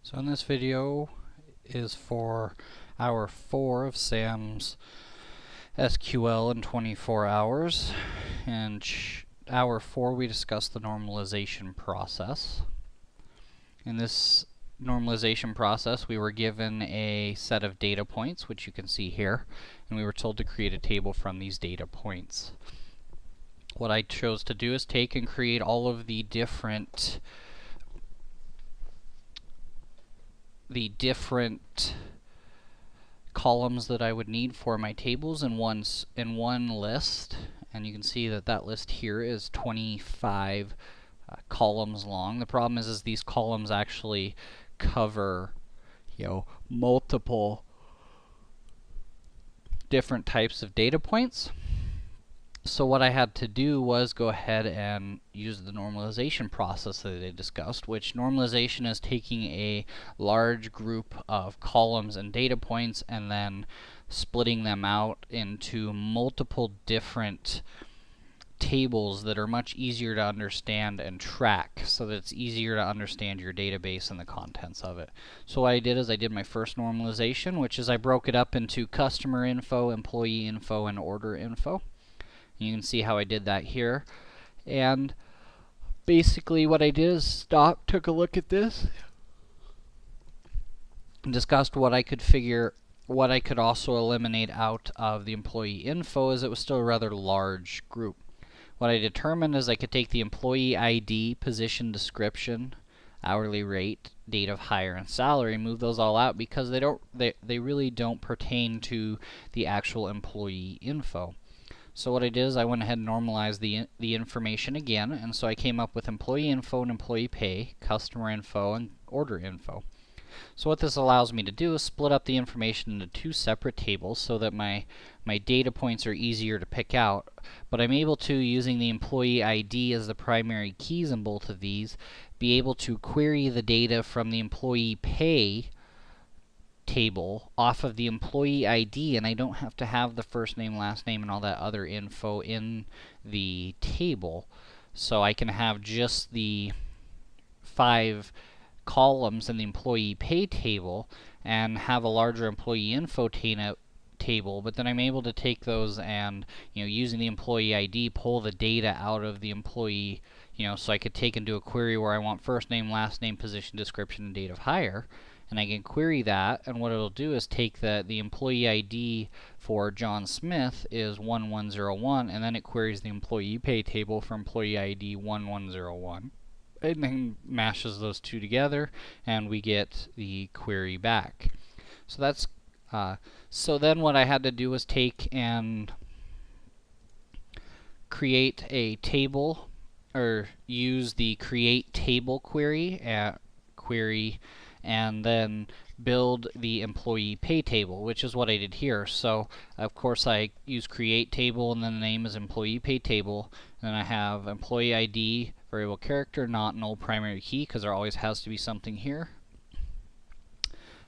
So in this video is for hour 4 of Sam's SQL in 24 hours. In hour 4 we discussed the normalization process. In this normalization process we were given a set of data points, which you can see here, and we were told to create a table from these data points. What I chose to do is take and create all of the different columns that I would need for my tables in one list, and you can see that that list here is 25 columns long. The problem is these columns actually cover, multiple different types of data points. So what I had to do was go ahead and use the normalization process that I discussed, which normalization is taking a large group of columns and data points and then splitting them out into multiple different tables that are much easier to understand and track, so that it's easier to understand your database and the contents of it. So what I did is I did my first normalization, which is I broke it up into customer info, employee info, and order info. You can see how I did that here. And basically what I did is took a look at this, and discussed what I could also eliminate out of the employee info, as it was still a rather large group. What I determined is I could take the employee ID, position description, hourly rate, date of hire, and salary, and move those all out because they really don't pertain to the actual employee info. So what I did is I went ahead and normalized the information again, and so I came up with employee info and employee pay, customer info, and order info. So what this allows me to do is split up the information into two separate tables so that my data points are easier to pick out, but I'm able to, using the employee ID as the primary keys in both of these, be able to query the data from the employee pay table off of the employee ID, and I don't have to have the first name, last name, and all that other info in the table. So I can have just the 5 columns in the employee pay table and have a larger employee info table, but then I'm able to take those and, using the employee ID, pull the data out of the employee, so I could take and do a query where I want first name, last name, position, description, and date of hire. And I can query that, and what it'll do is take the employee ID for John Smith is 1101, and then it queries the employee pay table for employee ID 1101. And then mashes those two together, and we get the query back. So that's so then what I had to do was take and create a table, or use the create table query and then build the employee pay table, which is what I did here. So of course I use create table, and then the name is employee pay table, and then I have employee ID, variable character, not null, primary key, because there always has to be something here,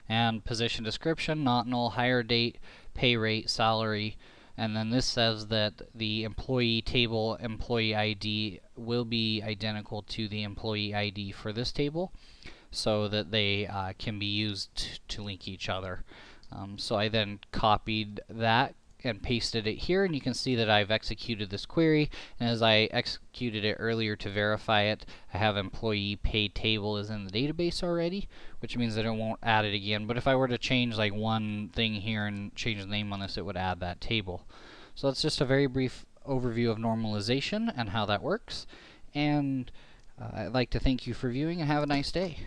and position description, not null, hire date, pay rate, salary, and then this says that the employee table employee ID will be identical to the employee ID for this table, so that they can be used to link each other. So I then copied that and pasted it here, and you can see that I've executed this query, and as I executed it earlier to verify it, I have employee pay table is in the database already, which means that it won't add it again. But if I were to change like one thing here and change the name on this, it would add that table. So that's just a very brief overview of normalization and how that works, and I'd like to thank you for viewing, and have a nice day.